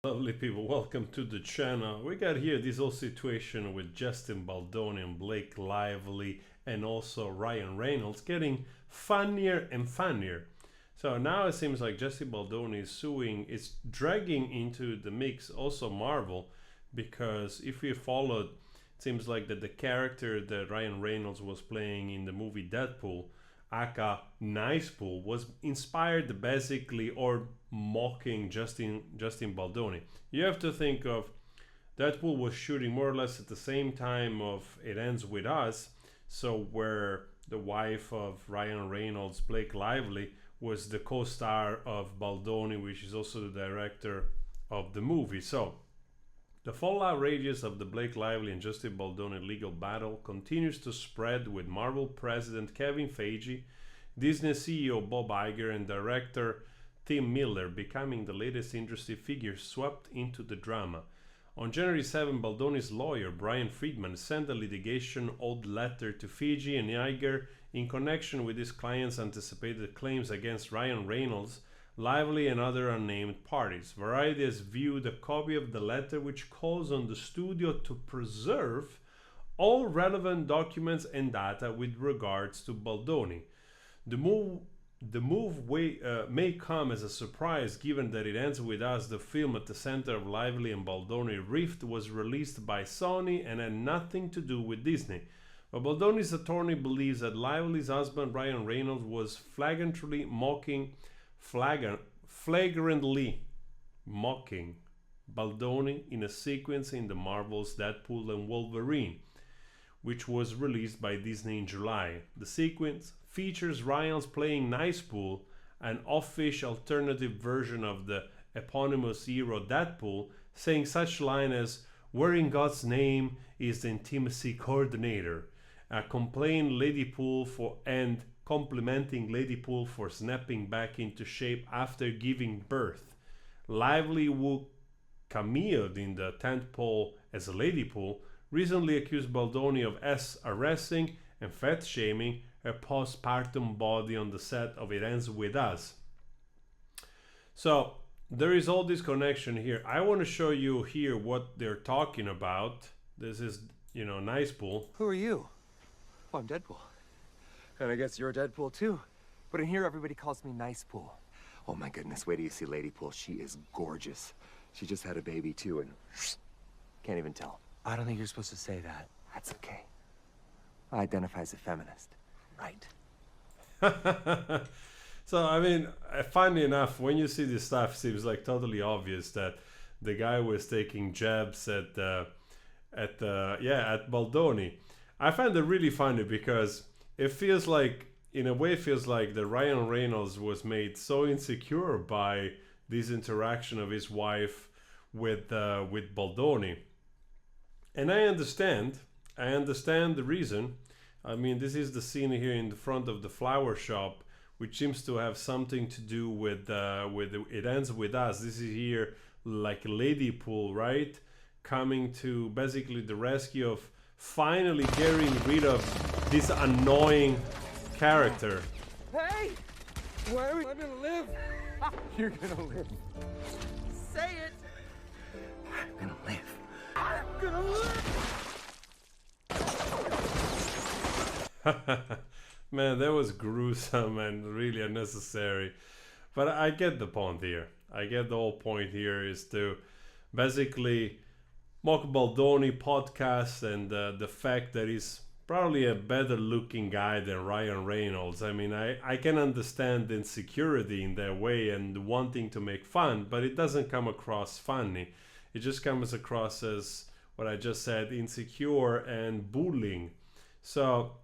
Lovely people, welcome to the channel. We got here this whole situation with Justin Baldoni and Blake Lively and also Ryan Reynolds getting funnier and funnier. So now it seems like Justin Baldoni is suing, it's dragging into the mix also Marvel, because if we followed, it seems like that the character that Ryan Reynolds was playing in the movie Deadpool, aka Nice Pool, was inspired basically or mocking Justin Baldoni. You have to think of Deadpool was shooting more or less at the same time of It Ends With Us, so where the wife of Ryan Reynolds, Blake Lively, was the co-star of Baldoni, which is also the director of the movie. So the fallout rages of the Blake Lively and Justin Baldoni legal battle continues to spread, with Marvel president Kevin Feige, Disney CEO Bob Iger, and director Tim Miller becoming the latest industry figures swept into the drama. On January 7, Baldoni's lawyer Brian Friedman sent a litigation-owed letter to Feige and Iger in connection with his client's anticipated claims against Ryan Reynolds, Lively, and other unnamed parties. Variety has viewed a copy of the letter, which calls on the studio to preserve all relevant documents and data with regards to Baldoni. The move may come as a surprise, given that It Ends With Us, the film at the center of Lively and Baldoni rift, was released by Sony and had nothing to do with Disney. But Baldoni's attorney believes that Lively's husband Ryan Reynolds was flagrantly mocking Baldoni in a sequence in the Marvel's Deadpool and Wolverine, which was released by Disney in July. The sequence features Ryan's playing Nice Pool, an offish alternative version of the eponymous hero Deadpool, saying such line as "Wearing God's name is the intimacy coordinator," complimenting Lady Pool for snapping back into shape after giving birth. Lively, who cameoed in the tentpole as a Lady Pool, recently accused Baldoni of harassing and fat shaming her postpartum body on the set of It Ends With Us. So there is all this connection here. I want to show you here what they're talking about. This is, Nice Pool. Who are you? Oh, I'm Deadpool. And I guess you're Deadpool too. But in here, everybody calls me Nice Pool. Oh my goodness, wait till you see Lady Pool. She is gorgeous. She just had a baby too, and can't even tell. I don't think you're supposed to say that. That's okay. I identify as a feminist. Right. So, I mean, funny enough, when you see this stuff, it seems like totally obvious that the guy was taking jabs at Baldoni. I find it really funny because it feels like, in a way, it feels like that Ryan Reynolds was made so insecure by this interaction of his wife with Baldoni. And I understand the reason. I mean, this is the scene here in the front of the flower shop, which seems to have something to do with It Ends With Us. This is here like Lady Pool, right? Coming to basically the rescue of finally getting rid of this annoying character. Hey! Where are we? I'm gonna live! You're gonna live. Say it! I'm gonna live. I'm gonna live! Man, that was gruesome and really unnecessary. But I get the point here. I get the whole point here is to basically mock Baldoni podcast and the fact that he's probably a better looking guy than Ryan Reynolds. I mean, I can understand insecurity in that way and wanting to make fun, but it doesn't come across funny. It just comes across as what I just said, insecure and bullying. So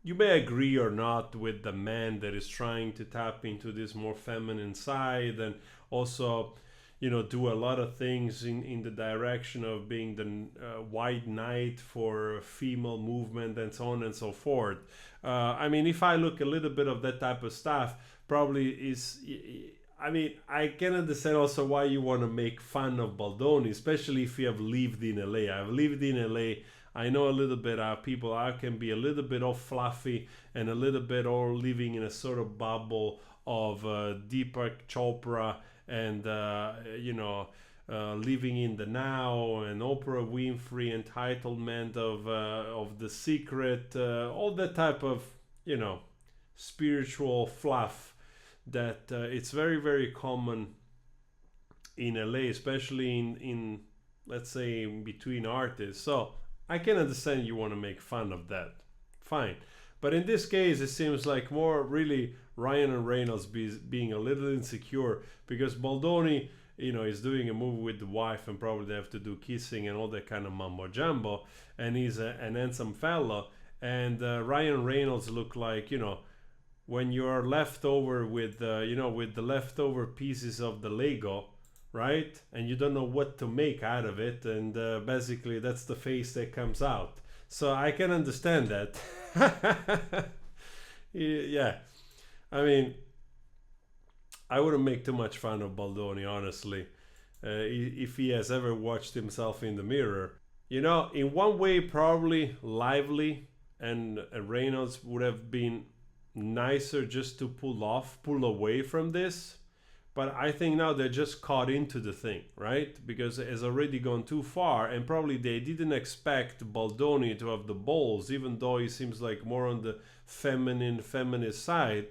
you may agree or not with the man that is trying to tap into this more feminine side and also, do a lot of things in the direction of being the white knight for female movement and so on and so forth. I mean, if I look a little bit of that type of stuff, probably is... I mean, I can understand also why you want to make fun of Baldoni, especially if you have lived in LA. I've lived in LA. I know a little bit how people can be a little bit all fluffy and a little bit all living in a sort of bubble of Deepak Chopra and living in the now, and Oprah Winfrey entitlement of The Secret, all that type of, you know, spiritual fluff that it's very, very common in LA, especially in let's say between artists. So I can understand you want to make fun of that, fine. But in this case, it seems like more really Ryan and Reynolds being a little insecure because Baldoni, you know, is doing a movie with the wife and probably they have to do kissing and all that kind of mumbo jumbo, and he's an handsome fellow, and Ryan Reynolds look like, you know, when you are left over with you know, with the leftover pieces of the Lego, right, and you don't know what to make out of it, and basically that's the face that comes out. So I can understand that. Yeah, I mean, I wouldn't make too much fun of Baldoni, honestly, if he has ever watched himself in the mirror. You know, in one way, probably Lively and Reynolds would have been nicer just to pull away from this. But I think now they're just caught into the thing, right? Because it has already gone too far, and probably they didn't expect Baldoni to have the balls, even though he seems like more on the feminist side.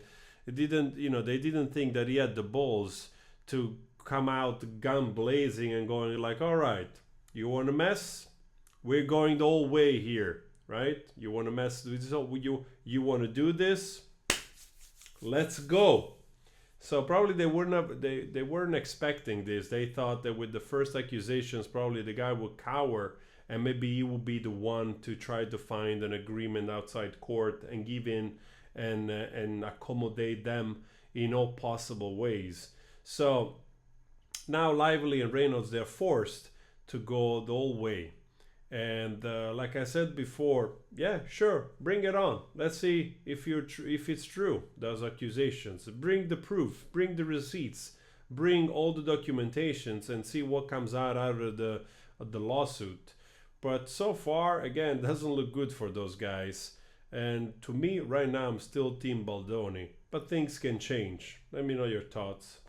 It didn't, you know, they didn't think that he had the balls to come out gun blazing and going like, all right, you want to mess? We're going the whole way here, right? You want to mess? So you want to do this? Let's go. So probably they weren't expecting this. They thought that with the first accusations, probably the guy would cower, and maybe he would be the one to try to find an agreement outside court and give in and accommodate them in all possible ways. So now Lively and Reynolds, they're forced to go the whole way. And like I said before, yeah, sure, bring it on. Let's see if it's true, those accusations. Bring the proof, bring the receipts, bring all the documentations, and see what comes out of the lawsuit. But so far, again, doesn't look good for those guys. And to me, right now, I'm still Team Baldoni. But things can change. Let me know your thoughts.